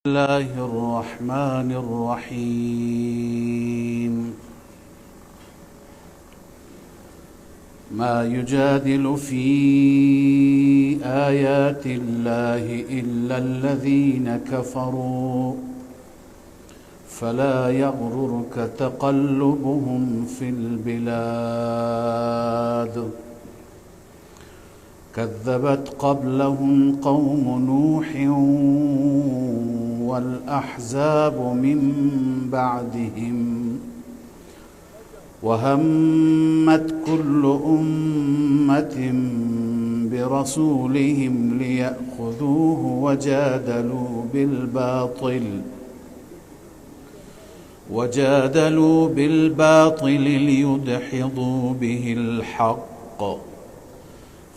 الله الرحمن الرحيم. ما يجادل في آيات الله إلا الذين كفروا فلا يغررك تقلبهم في البلاد. كذبت قبلهم قوم نوح والأحزاب من بعدهم وهمت كل أمة برسولهم ليأخذوه وجادلوا بالباطل ليدحضوا به الحق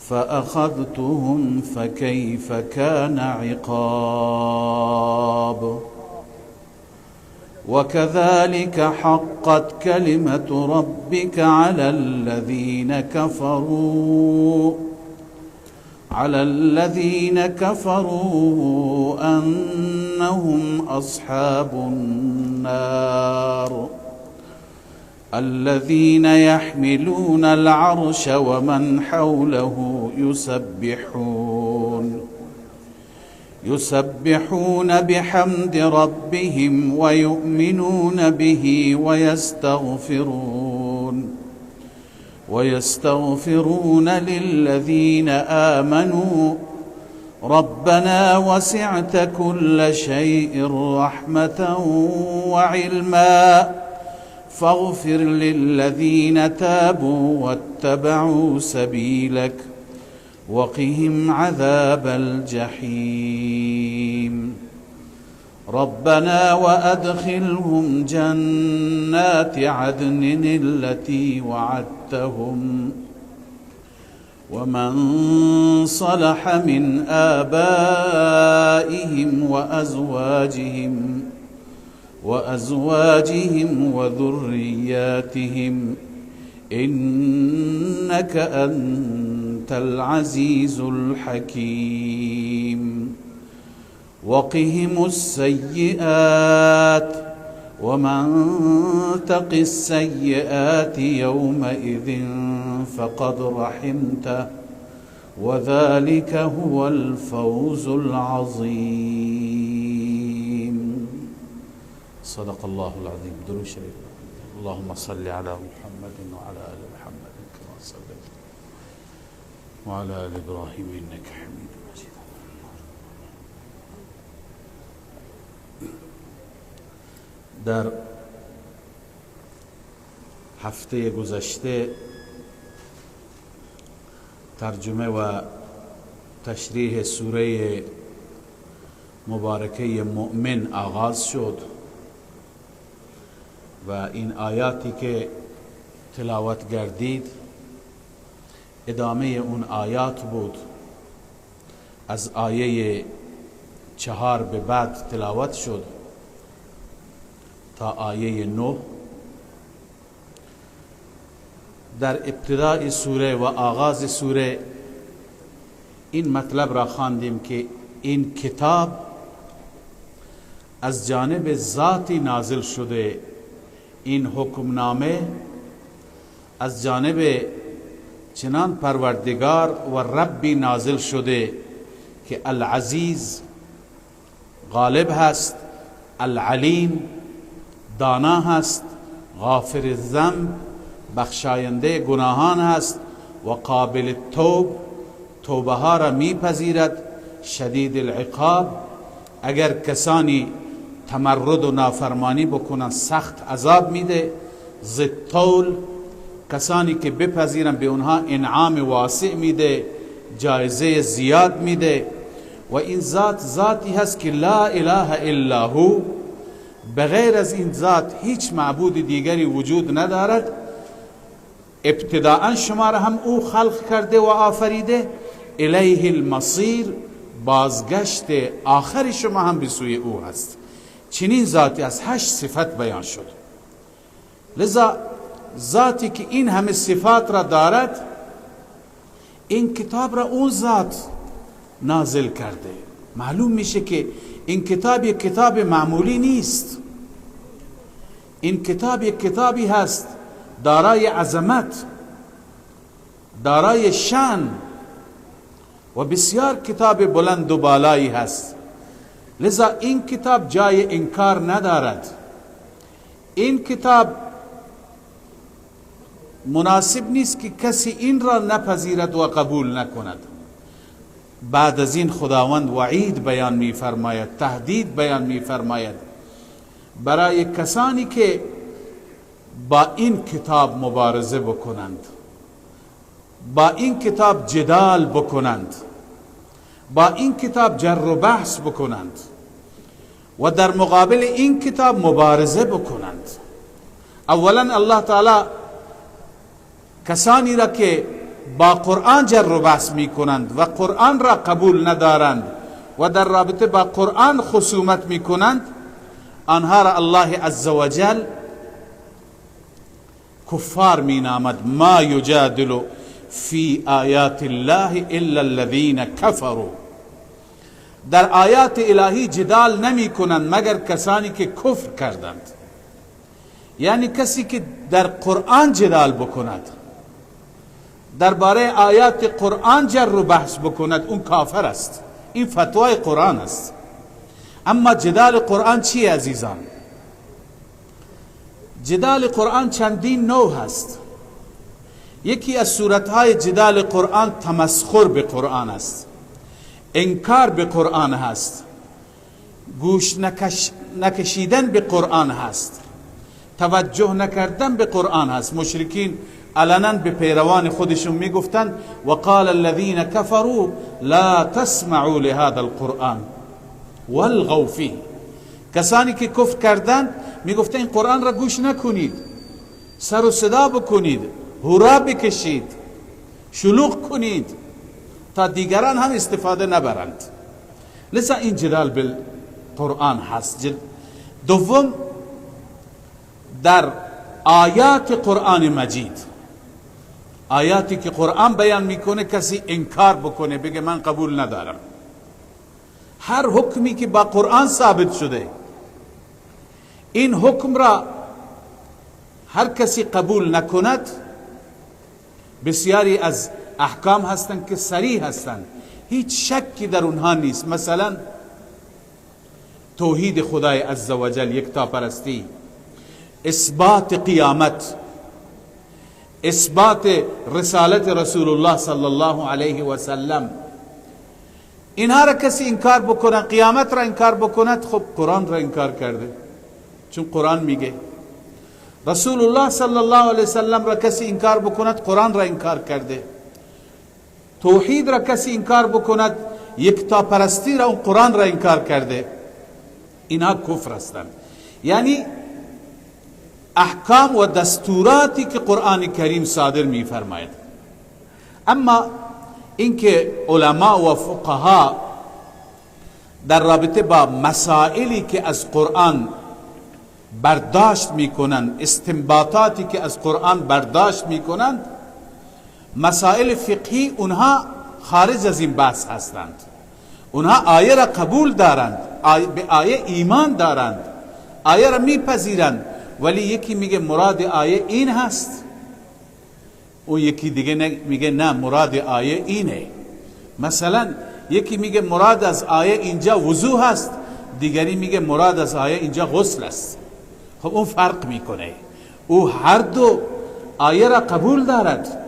فأخذتهم فكيف كان عقاب. وكذلك حقت كلمة ربك على الذين كفروا أنهم أصحاب النار الذين يحملون العرش ومن حوله يسبحون بحمد ربهم ويؤمنون به ويستغفرون للذين آمنوا ربنا وسعت كل شيء رحمة وعلما فاغفر للذين تابوا واتبعوا سبيلك وقهم عذاب الجحيم. ربنا وأدخلهم جنات عدن التي وعدتهم ومن صلح من آبائهم وأزواجهم وذرياتهم إنك أنت العزيز الحكيم. وقهم السيئات ومن تق السيئات يومئذ فقد رحمته وذلك هو الفوز العظيم. صدق الله العظيم. درود شريف. اللهم صل على محمد وعلى آل محمد كما صليت وعلى آل إبراهيم إنك حميد مجيد. در هفته گذشته ترجمه و تشریح سوره مبارکه مؤمن آغاز شد و این آیاتی که تلاوت گردید ادامه اون آیات بود. از آیه 4 به بعد تلاوت شد تا آیه 9. در ابتدای سوره و آغاز سوره این مطلب را خواندیم که این کتاب از جانب ذاتی نازل شده، این حکمنامه از جانب چنان پروردگار و ربی نازل شده که العزیز غالب هست، العلیم دانا هست، غافر الذنب بخشاینده گناهان هست و قابل توبه ها را میپذیرد، شدید العقاب اگر کسانی تمرد و نافرمانی بکنن سخت عذاب میده، ذی کسانی که بپذیرن به اونها انعام واسع میده، جایزه زیاد میده. و این ذاتی هست که لا اله الا هو، بغیر از این ذات هیچ معبود دیگری وجود ندارد. ابتداء شما را هم او خلق کرده و آفریده، الیه المصیر بازگشت آخر شما هم به سوی او هست. چنین ذاتی از 8 صفت بیان شد. لذا ذاتی که این همه صفات را دارد این کتاب را اون ذات نازل کرده. معلوم میشه که این کتاب یک کتاب معمولی نیست. این کتاب یک کتابی هست دارای عظمت، دارای شان و بسیار کتاب بلند و بالایی هست. لذا این کتاب جای انکار ندارد. این کتاب مناسب نیست که کسی این را نپذیرد و قبول نکند. بعد از این خداوند وعید بیان می فرماید، تهدید بیان می فرماید برای کسانی که با این کتاب مبارزه بکنند، با این کتاب جدال بکنند، با این کتاب جر و بحث بکنند و در مقابل این کتاب مبارزه بکنند. اولا الله تعالی کسانی را که با قرآن جر و بحث می کنند و قرآن را قبول ندارند و در رابطه با قرآن خصومت می کنند، آنها را الله عزوجل کفار می نامد. ما یجادل فی آیات الله الا الذین کفروا. در آیات الهی جدال نمی کنند مگر کسانی که کفر کردند. یعنی کسی که در قرآن جدال بکند، درباره آیات قرآن جر و بحث بکند، اون کافر است. این فتوای قرآن است. اما جدال قرآن چی عزیزان؟ جدال قرآن چندین نوع هست. یکی از صورتهای جدال قرآن تمسخر به قرآن است، انکار به قرآن هست، گوش نکشیدن به قرآن هست، توجه نکردن به قرآن هست. مشرکین علنا به پیروان خودشون میگفتند وقال الذين كفروا لا تسمعوا لهذا القرآن والغوا فيه. کسانی که کفر کردند میگفتند این قرآن را گوش نکنید، سر و صدا بکنید، هورا بکشید، شلوغ کنید تا دیگران هم استفاده نبرند. لذا این جدال بالقرآن هست. دوم، در آیات قرآن مجید، آیاتی که قرآن بیان میکنه کسی انکار بکنه، بگه من قبول ندارم. هر حکمی که با قرآن ثابت شده، این حکم را هر کسی قبول نکند. بسیاری از احکام هستند که صریح هستند، هیچ شکی در اونها نیست. مثلا توحید خدای عزوجل، یکتاپرستی، اثبات قیامت، اثبات رسالت رسول الله صلی الله علیه و سلم، اینها را کسی انکار بکنه، قیامت را انکار بکند، خب قرآن را انکار کرده. چون قرآن میگه. رسول الله صلی الله علیه و سلم را کسی انکار بکند، قرآن را انکار کرده. توحید را کسی انکار بکند، یکتاپرستی را، اون قرآن را انکار کرده. اینها کفر هستند. یعنی احکام و دستوراتی که قرآن کریم صادر می فرماید. اما اینکه علما و فقها در رابطه با مسائلی که از قرآن برداشت می کنند، استنباطاتی که از قرآن برداشت می کنند، مسائل فقهی، اونها خارج از این بحث هستند. اونها آیه را قبول دارند، به آیه ایمان دارند، آیه را میپذیرند، ولی یکی میگه مراد آیه این هست، او یکی دیگه میگه نه مراد آیه اینه. مثلا یکی میگه مراد از آیه اینجا وضو هست، دیگری میگه مراد از آیه اینجا غسل است. خب اون فرق میکنه. او هر دو آیه را قبول دارد،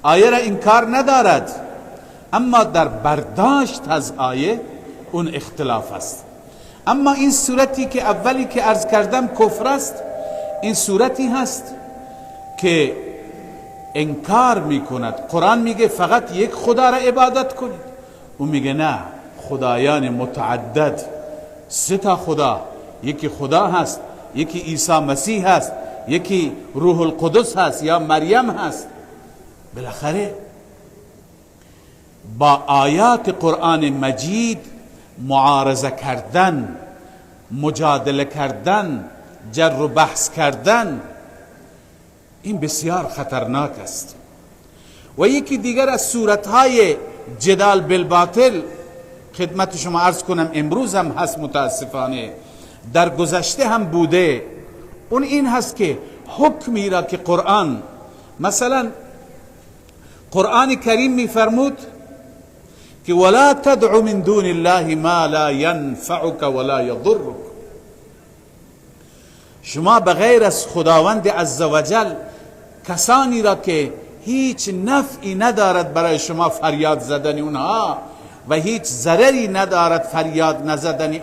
آیه را انکار ندارد، اما در برداشت از آیه اون اختلاف است. اما این صورتی که اولی که عرض کردم کفر است، این صورتی هست که انکار میکند. قرآن میگه فقط یک خدا را عبادت کنید، او میگه نه، خدایان متعدد، سه تا خدا، یکی خدا هست، یکی عیسی مسیح هست، یکی روح القدس هست یا مریم هست. بالاخره با آیات قرآن مجید معارضه کردن، مجادله کردن، جر و بحث کردن، این بسیار خطرناک است. و یکی دیگر از صورتهای جدال بالباطل خدمت شما عرض کنم امروز هم هست، متاسفانه در گذشته هم بوده. اون این هست که حکمی را که قرآن، مثلا قرآن کریم میفرمود که ولا تدع من دون الله ما لا ينفعك ولا يضرك، شما بغیر از خداوند عزوجل کسانی را که هیچ نفعی ندارد برای شما فریاد زدن اونها و هیچ ضرری ندارد فریاد نزدن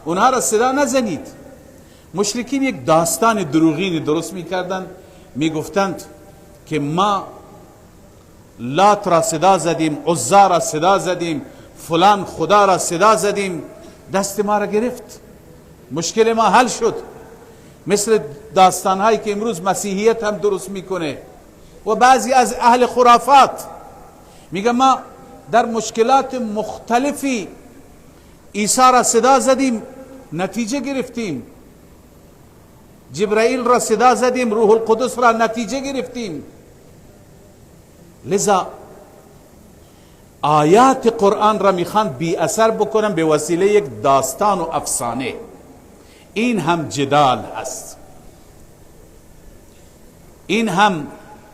اونها را صدا نزنید. مشرکین یک داستان دروغینی درست میکردند، میگفتند که ما لات را صدا زدیم، عزا را صدا زدیم، فلان خدا را صدا زدیم، دست ما را گرفت، مشکل ما حل شد. مثل داستان هایی که امروز مسیحیت هم درست میکنه و بعضی از اهل خرافات میگه ما در مشکلات مختلفی عیسی را صدا زدیم نتیجه گرفتیم، جبرائیل را صدا زدیم روح القدس را نتیجه گرفتیم. لذا آیات قرآن را میخوان بی اثر بکنن به وسیله یک داستان و افسانه. این هم جدال هست، این هم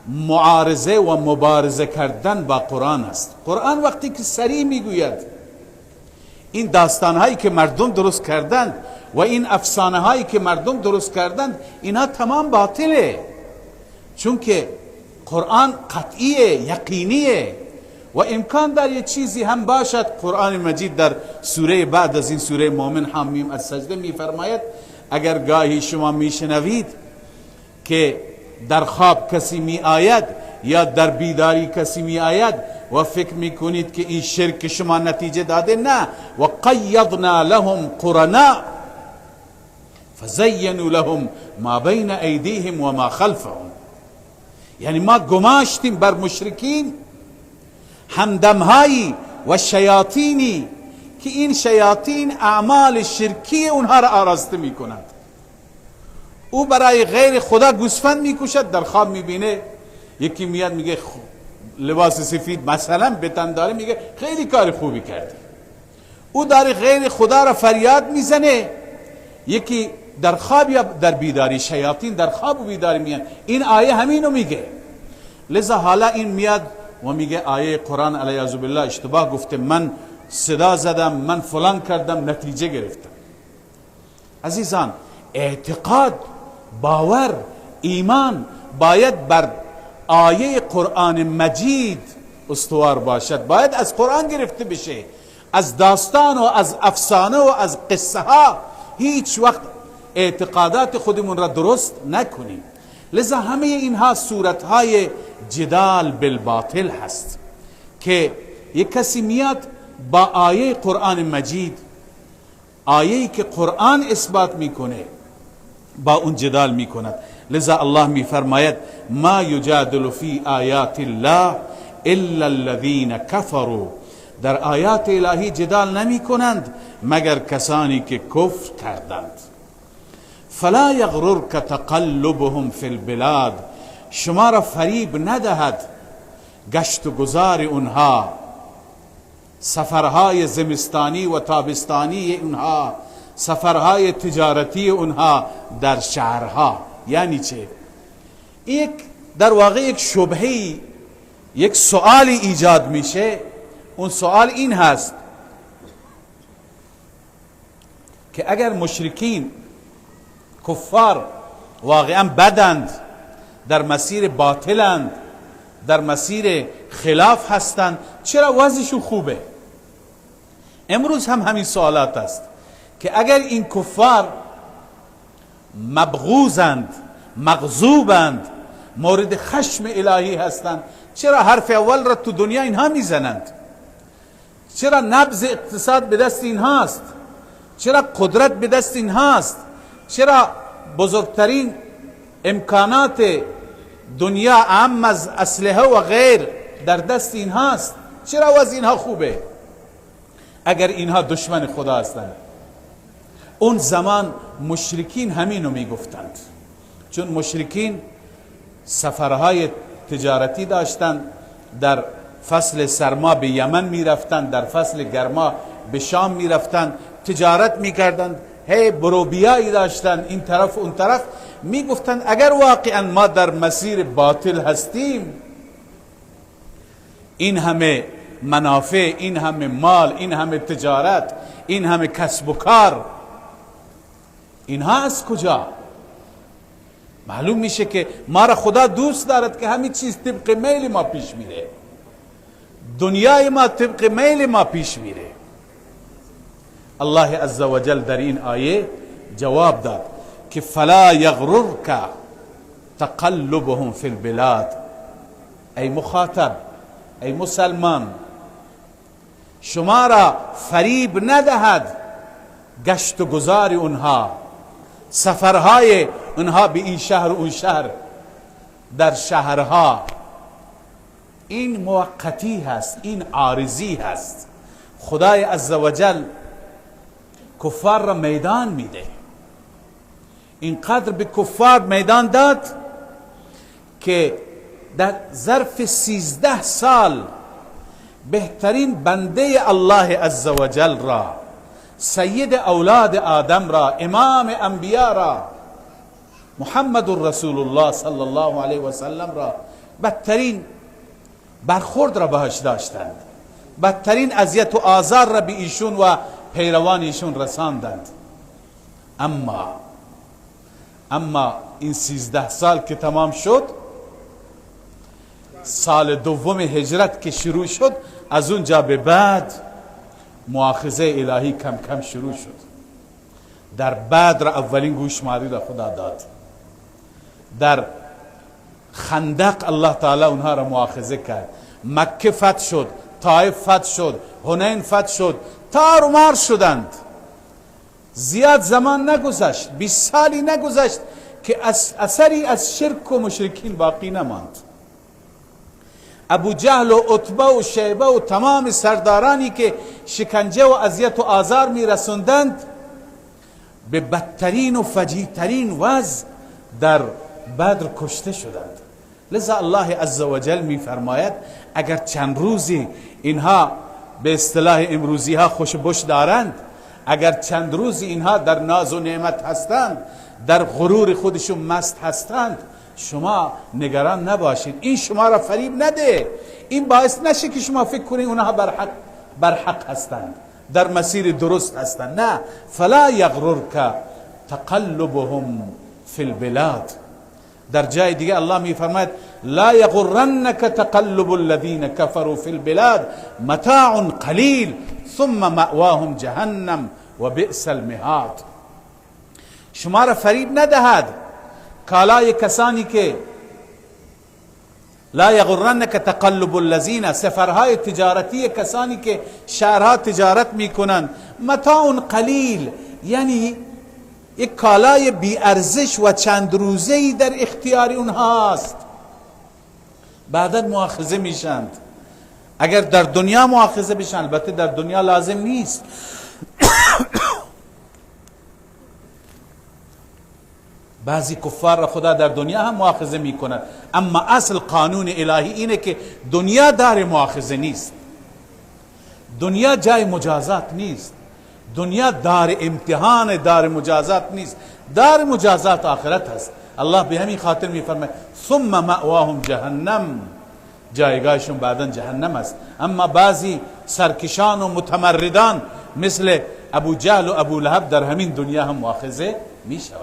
معارضه و مبارزه کردن با قرآن است. قرآن وقتی که صریح میگوید این داستان هایی که مردم درست کردند و این افسانه هایی که مردم درست کردند اینها تمام باطله، چون که قرآن قطعیه، یقینیه و امکان داره یه چیزی هم باشد. قرآن مجید در سوره بعد از این سوره مومن حمیم السجده میفرماید اگر گاهی شما میشنوید که در خواب کسی می آید یا در بیداری کسی می آید و فکر میکنید که این شرک شما نتیجه داده، نه. و قیضنا لهم قرناء فزینوا لهم ما بین ایدیهم و ما خلفهم، یعنی ما گماشتیم بر مشرکین همدمهایی و شیاطینی که این شیاطین اعمال شرکی اونها را آراسته میکنند. او برای غیر خدا گوسفند میکشد، در خواب میبینه یکی میاد میگه لباس سفید مثلا به تن داره، میگه خیلی کار خوبی کردی. او داره غیر خدا را فریاد میزنه، یکی در خواب یا در بیداری، شیاطین در خواب و بیداری میان. این آیه همینو میگه. لذا حالا این میاد و میگه آیه قرآن علیه بالله اشتباه گفته، من صدا زدم، من فلان کردم نتیجه گرفتم. عزیزان، اعتقاد، باور، ایمان باید بر آیه قرآن مجید استوار باشد، باید از قرآن گرفته بشه. از داستان و از افسانه و از قصه ها هیچ وقت اعتقادات خودمون را درست نکنیم. لذا همه اینها صورتهای جدال بالباطل هست که یک کسی میاد با آیه قرآن مجید، آیه‌ای که قرآن اثبات میکنه، با اون جدال میکند. لذا الله میفرماید ما یجادل فی آیات الله الا الذین کفروا، در آیات الهی جدال نمی کنند مگر کسانی که کفر کردند. فلا یغررک تقلبهم فی البلاد، شما را فریب ندهد گشت و گذار اونها، سفرهای زمستانی و تابستانی اونها، سفرهای تجارتی اونها در شهرها. یعنی چه؟ یک در واقع یک شبهی، یک سوالی ایجاد میشه. اون سوال این هست که اگر مشرکین کفار واقعا بدند، در مسیر باطلند، در مسیر خلاف هستند، چرا وضعشون خوبه؟ امروز هم همین سوالات است که اگر این کفار مبغوزند، مغضوبند، مورد خشم الهی هستند، چرا حرف اول را تو دنیا اینها میزنند؟ چرا نبض اقتصاد به دست اینها است؟ چرا قدرت به دست اینها است؟ چرا بزرگترین امکانات دنیا اهم از اسلحه و غیر در دست اینها است؟ چرا وضع اینها خوبه اگر اینها دشمن خدا هستند؟ اون زمان مشرکین همینو میگفتند، چون مشرکین سفرهای تجارتی داشتند، در فصل سرما به یمن میرفتند، در فصل گرما به شام میرفتند، تجارت میکردند، هی بروبیایی داشتند این طرف اون طرف. میگفتند اگر واقعا ما در مسیر باطل هستیم، این همه منافع، این همه مال، این همه تجارت، این همه کسب و کار، اینها از کجا؟ معلوم میشه که ما را خدا دوست دارد که همین چیز طبق میل ما پیش میره، دنیای ما طبق میل ما پیش میره. الله عزوجل در این آیه جواب داد که فلا یغررک تقلبهم فی البلاد. ای مخاطب، ای مسلمان، شما را فریب ندهد گشت و گذار اونها، سفرهای اونها به این شهر و اون شهر، در شهرها. این موقتی هست، این عارضی هست. خدای عزوجل کفار را میدان میده، اینقدر به کفار میدان داد که در ظرف 13 سال بهترین بنده الله عزوجل را، سید اولاد آدم را، امام انبیا را، محمد رسول الله صلی الله علیه و سلم را، بدترین برخورد را بهش داشتند، بدترین اذیت و آزار را به ایشون و پیروان ایشون رساندند. اما این 13 سال که تمام شد، سال دوم هجرت که شروع شد، از اونجا به بعد مؤاخذه الهی کم کم شروع شد. در بدر اولین گوشمالی را خدا داد، در خندق الله تعالی اونها را مؤاخذه کرد، مکه فتح شد، طائف فتح شد، حنین فتح شد، تار و مار شدند. زیاد زمان نگذشت، 20 سالی نگذشت که اثری از شرک و مشرکین باقی نماند. ابو جهل و عتبه و شیبه و تمام سردارانی که شکنجه و اذیت و آزار می رسوندند، به بدترین و فجیعترین وضع در بدر کشته شدند. لذا الله عزوجل می فرماید اگر چند روزی اینها به اصطلاح امروزی ها خوشبش دارند، اگر چند روزی اینها در ناز و نعمت هستند، در غرور خودشون مست هستند، شما نگران نباشید، این شما را فریب نده، این باعث نشه که شما فکر کنید اونها بر حق هستند، در مسیر درست هستند. نه، فلا یغررک تقلبهم فی البلاد. در جای دیگه الله می فرماید لا یغرنک تقلب الذین کفروا فی البلاد متاع قلیل ثم مأواهم جهنم و بئس المهاد. شما را فریب ندهد کالای کسانی که لا یغرنک تقلب الذین، سفرهای تجارتی کسانی که شهرها تجارت میکنند، متاع قلیل، یعنی یک کالای بی ارزش و چند روزه‌ای در اختیار اونهاست، بعدا مؤاخذه میشند. اگر در دنیا مؤاخذه بشن، البته در دنیا لازم نیست، بعضی کفار را خدا در دنیا هم مؤاخذه میکند، اما اصل قانون الهی اینه که دنیا دار مؤاخذه نیست، دنیا جای مجازات نیست، دنیا دار امتحان، دار مجازات نیست، دار مجازات آخرت هست. الله به همین خاطر میفرماید ثم مأواهم جهنم، جایگاهشون بعداً جهنم است. اما بعضی سرکشان و متمردان مثل ابو جهل و ابو لهب در همین دنیا هم مؤاخذه میشوند.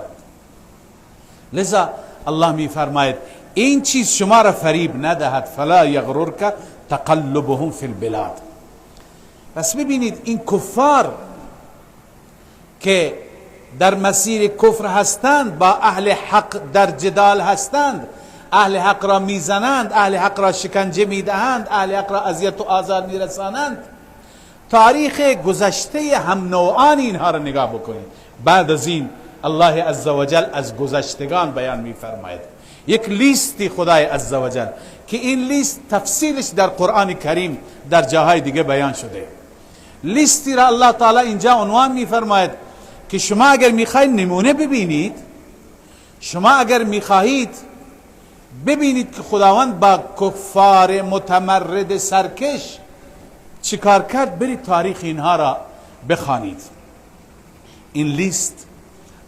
لذا الله میفرماید این چیز شما را فریب ندهد، فلا یغررک تقلبهم فی البلاد. پس ببینید این کفار که در مسیر کفر هستند، با اهل حق در جدال هستند، اهل حق را میزنند، اهل حق را شکنجه میدهند، اهل حق را اذیت و آزار میرسانند. تاریخ گذشته هم نوعان اینها را نگاه بکنید. بعد از این الله عزوجل از گذشتگان بیان میفرماید، یک لیستی خدای عزوجل که این لیست تفصیلش در قرآن کریم در جاهای دیگه بیان شده. لیستی را الله تعالی اینجا عنوان میفرماید که شما اگر میخواهید نمونه ببینید، شما اگر میخواهید ببینید که خداوند با کفار متمرد سرکش چیکار کرد. برید تاریخ اینها را بخوانید. این لیست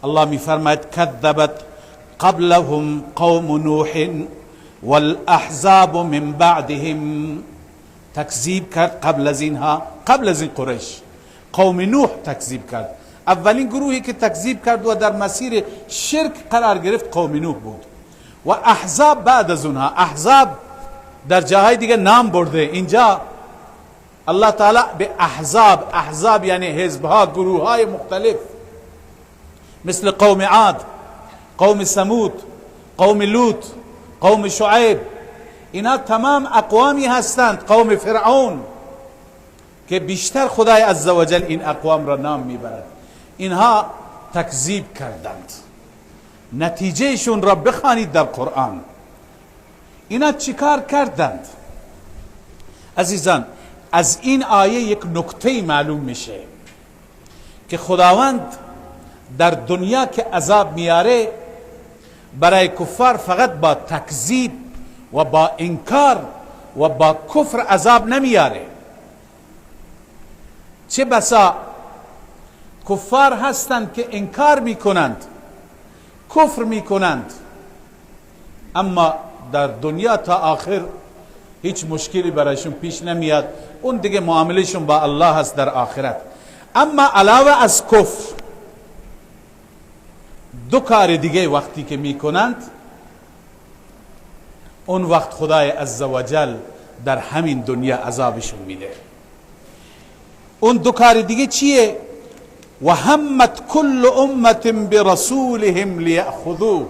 الله میفرماید کذبت قبلهم قوم نوح والاحزاب من بعدهم. تکذیب کرد قبل از اینها، قبل از این قریش، قوم نوح تکذیب کرد. اولین گروهی که تکذیب کرد و در مسیر شرک قرار گرفت قوم نوح بود. و احزاب بعد از اونها. احزاب در جاهای دیگه نام برده، اینجا الله تعالی به احزاب، احزاب یعنی حزبها، گروههای مختلف، مثل قوم عاد، قوم ثمود، قوم لوط، قوم شعیب، اینا تمام اقوامی هستند، قوم فرعون، که بیشتر خدای عزوجل این اقوام را نام میبرد. اینها تکذیب کردند. نتیجهشون را بخوانید در قرآن. اینا چیکار کردند؟ عزیزان، از این آیه یک نکته معلوم میشه که خداوند در دنیا که عذاب میاره برای کفار فقط با تکذیب و با انکار و با کفر عذاب نمیاره. چه بسا کفار هستند که انکار میکنند، کفر میکنند، اما در دنیا تا آخر هیچ مشکلی برایشون پیش نمیاد. اون دیگه معاملهشون با الله هست در آخرت. اما علاوه از کفر دو کار دیگه وقتی که میکنند، اون وقت خدای عزوجل در همین دنیا عذابشون میده. اون دو کار دیگه چیه؟ و همت کل امت برسولهم لیأخذوه.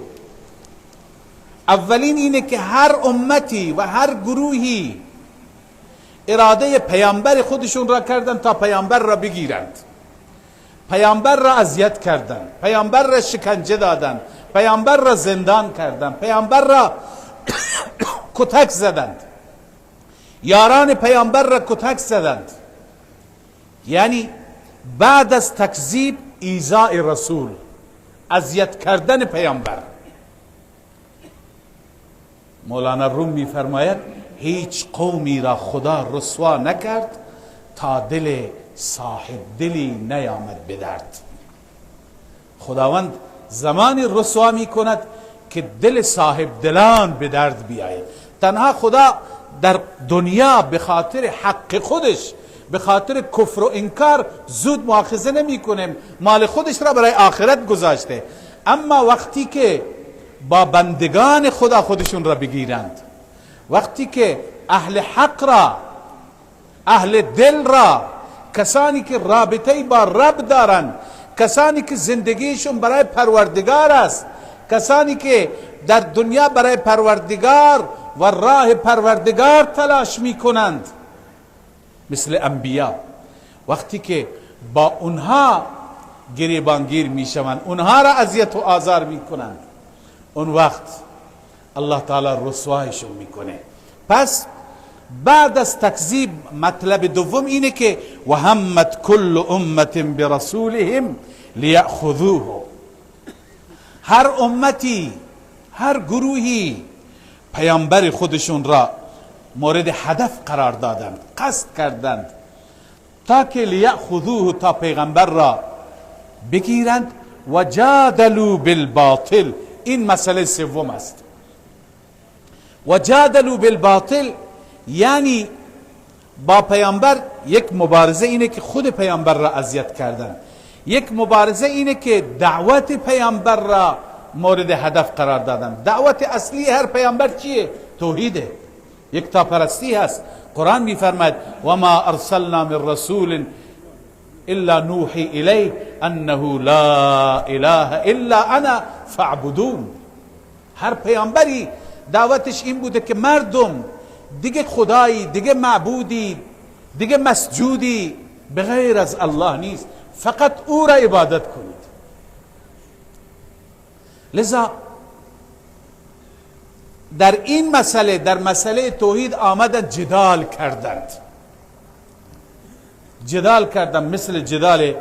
اولین اینه که هر امتی و هر گروهی اراده پیامبر خودشون را کردن تا پیامبر را بگیرند، پیامبر را اذیت کردند، پیامبر را شکنجه دادند، پیامبر را زندان کردند، پیامبر را کتک زدند، یاران پیامبر را کتک زدند. یعنی بعد از تکذیب ایذاء رسول، اذیت کردن پیامبر. مولانا روم میفرماید هیچ قومی را خدا رسوا نکرد تا دل صاحب دلی نیامد به درد. خداوند زمانی رسوا می کند که دل صاحب دلان به درد بیاید. تنها خدا در دنیا به خاطر حق خودش، به خاطر کفر و انکار زود مؤاخذه نمی کنه، مال خودش را برای آخرت گذاشته. اما وقتی که با بندگان خدا خودشون را بگیرند، وقتی که اهل حق را، اهل دل را، کسانی که رابطه با رب دارند، کسانی که زندگیشون برای پروردگار است، کسانی که در دنیا برای پروردگار و راه پروردگار تلاش می کنند، مثل انبیا، وقتی که با اونها گریبانگیر می شوند، اونها را اذیت و آزار می کنند، اون وقت الله تعالی رسوایشون میکنه. پس بعد از تکذیب مطلب دوم اینه که و همت کل امت برسولهم لیأخذوه. هر امتی، هر گروهی پیامبر خودشون را مورد هدف قرار دادند، قصد کردند تا که لیأخذوه، تا پیغمبر را بگیرند. و جادلوا بالباطل، این مسئله سوم است. و جادلوا بالباطل یعنی با پیامبر یک مبارزه اینه که خود پیامبر را اذیت کردن، یک مبارزه اینه که دعوت پیامبر را مورد هدف قرار دادن. دعوت اصلی هر پیامبر چیه؟ توحیده، یکتا پرستی هست. قرآن میفرماید و ما ارسلنا من رسول الا نوحی الیه انه لا اله الا انا فاعبدون. هر پیامبری دعوتش این بوده که مردم دیگه خدایی، دیگه معبودی، دیگه مسجودی به غیر از الله نیست، فقط او را عبادت کنید. لذا در این مسئله، در مسئله توحید آمدند جدال کردند، جدال کردند، مثل جدال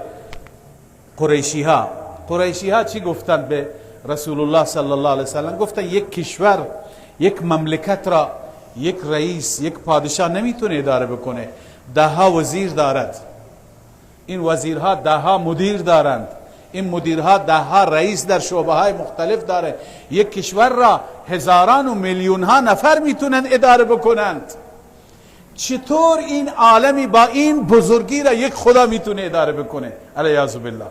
قریشی ها. قریشی ها چی گفتند به رسول الله صلی الله علیه وسلم؟ گفتند یک کشور یک مملکت را یک رئیس، یک پادشاه نمیتونه اداره بکنه. ده ها وزیر دارد، این وزیرها ده ها مدیر دارند، این مدیرها ده ها رئیس در شعبه های مختلف داره. یک کشور را هزاران و میلیون ها نفر میتونن اداره بکنند. چطور این عالمی با این بزرگی را یک خدا میتونه اداره بکنه؟ علیاذ بالله.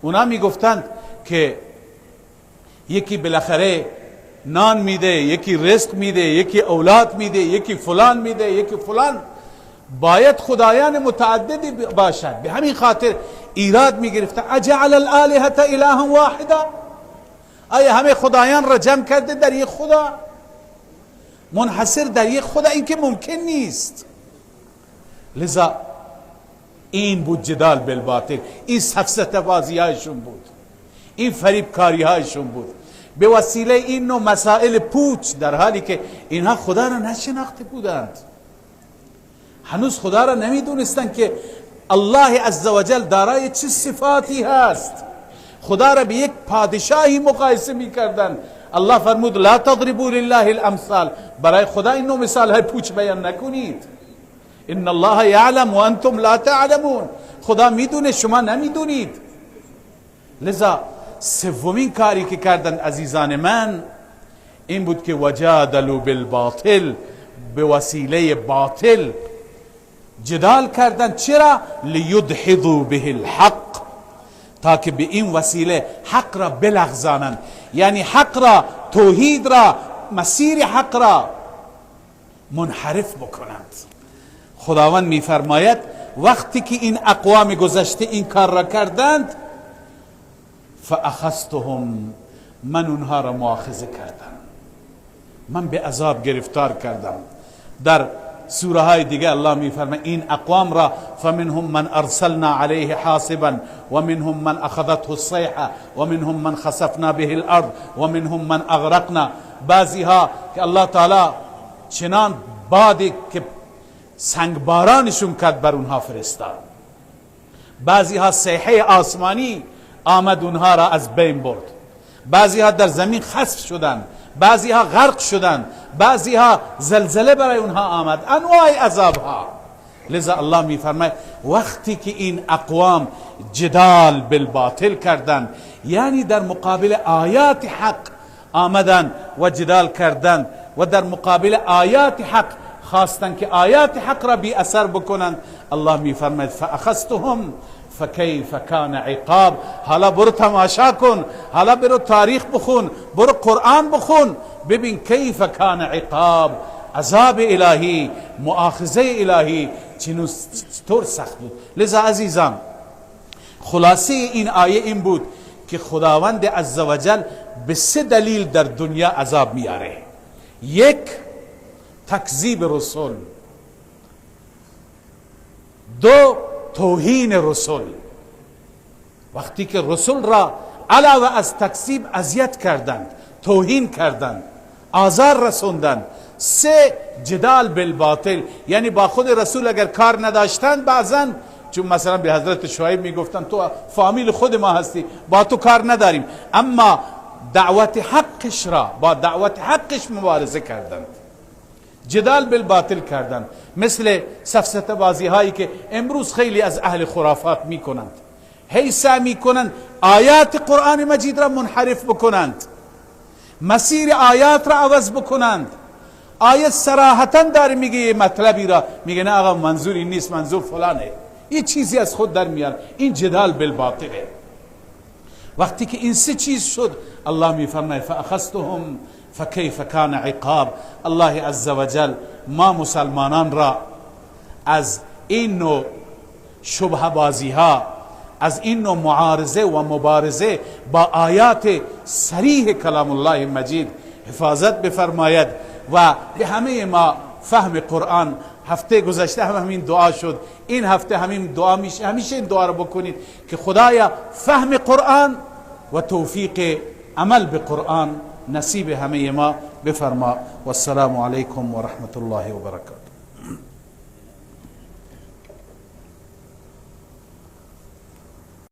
اونا میگفتند که یکی بالاخره نان میده، یکی رزق میده، یکی اولاد میده، یکی فلان میده، یکی فلان. باید خدایان متعددی باشد. به همین خاطر ایراد میگرفته اجعل الالهه اله واحدا، آیا همه خدایان را جمع کرده در یک خدا، منحصر در یک خدا؟ این که ممکن نیست. لذا این بود جدال بالباطل، این سفسطه بازی هایشون بود، این فریب کاری هایشون بود به وسیله این نوع مسائل پوچ، در حالی که اینها خدا را نشناخته بودند، هنوز خدا را نمیدونستند که الله عزوجل دارای چه صفاتی هست. خدا را به یک پادشاهی مقایسه میکردند. الله فرمود لا تضربوا لله الامثال، برای خدا این نوع مثال های پوچ بیان نکنید. ان الله یعلم و انتم لا تعلمون، خدا میدونه شما نمیدونید. لذا سومین کاری که کردند عزیزان من این بود که وجادلوا بالباطل، به وسیله باطل جدال کردند. چرا؟ لیدحضوا به الحق، تا که به این وسیله حق را بلغزانند، یعنی حق را، توحید را، مسیر حق را منحرف بکنند. خداوند میفرماید وقتی که این اقوام گذشته این کار را کردند فاخذتهم، من اونها را مؤاخذه کردم، من به عذاب گرفتار کردم. در سوره های دیگه الله میفرماید این اقوام را فمنهم من ارسلنا علیه حاصبا ومنهم من اخذته الصیحه ومنهم من خسفنا به الارض ومنهم من اغرقنا. بعضی ها که الله تعالی چنان بادی که سنگ بارانشون کرد بر اونها فرستاد، بعضی ها صیحه آسمانی آمد اونها را از بین برد، بعضی ها در زمین خسف شدند، بعضی ها غرق شدند، بعضی ها زلزله برای اونها آمد، انواع عذاب ها. لذا الله میفرماید وقتی که این اقوام جدال بالباطل کردند، یعنی در مقابل آیات حق آمدند و جدال کردند و در مقابل آیات حق خواستند که آیات حق را بی اثر بکنند، الله میفرماید فاخذتهم فکیف کان عقاب. حالا برو تماشا کن، حالا برو تاریخ بخون، برو قرآن بخون، ببین کیف کان عقاب، عذاب الهی، مؤاخذه الهی چطور سخت بود. لذا عزیزان خلاصه این آیه این بود که خداوند عزوجل به سه دلیل در دنیا عذاب میاره. یک، تکذیب رسول. دو، توهین رسول، وقتی که رسول را علاوه از تکذیب اذیت کردند، توهین کردند، آزار رسوندند. سه، جدال بالباطل، یعنی با خود رسول اگر کار نداشتند بعضا، چون مثلا به حضرت شعیب میگفتند تو فامیل خود ما هستی، با تو کار نداریم، اما دعوت حقش را با دعوت حقش مبارزه کردند، جدال بالباطل کردند. مثل سفسطه بازی هایی که امروز خیلی از اهل خرافات میکنند، هی سعی میکنند آیات قرآن مجید را منحرف بکنند، مسیر آیات را عوض بکنند. آیت صراحتا داره میگه یه مطلبی را، میگه نه آقا منظور این نیست، منظور فلانه، یه چیزی از خود در میاد. این جدال بالباطله. وقتی که این سه چیز شد الله میفرماید فاخذتهم فکیف کان عقاب. الله عزوجل ما مسلمانان را از این نوع شبه بازی ها، از این نوع معارضه و مبارزه با آیات صریح کلام الله مجید حفاظت بفرماید و به همه ما فهم قرآن. هفته گذشته هم همین دعا شد، این هفته همین دعا میشه، همیشه این دعا رو بکنید که خدایا فهم قرآن و توفیق عمل به قرآن نصیب همه ما بفرما. والسلام علیکم و رحمت الله و برکاته.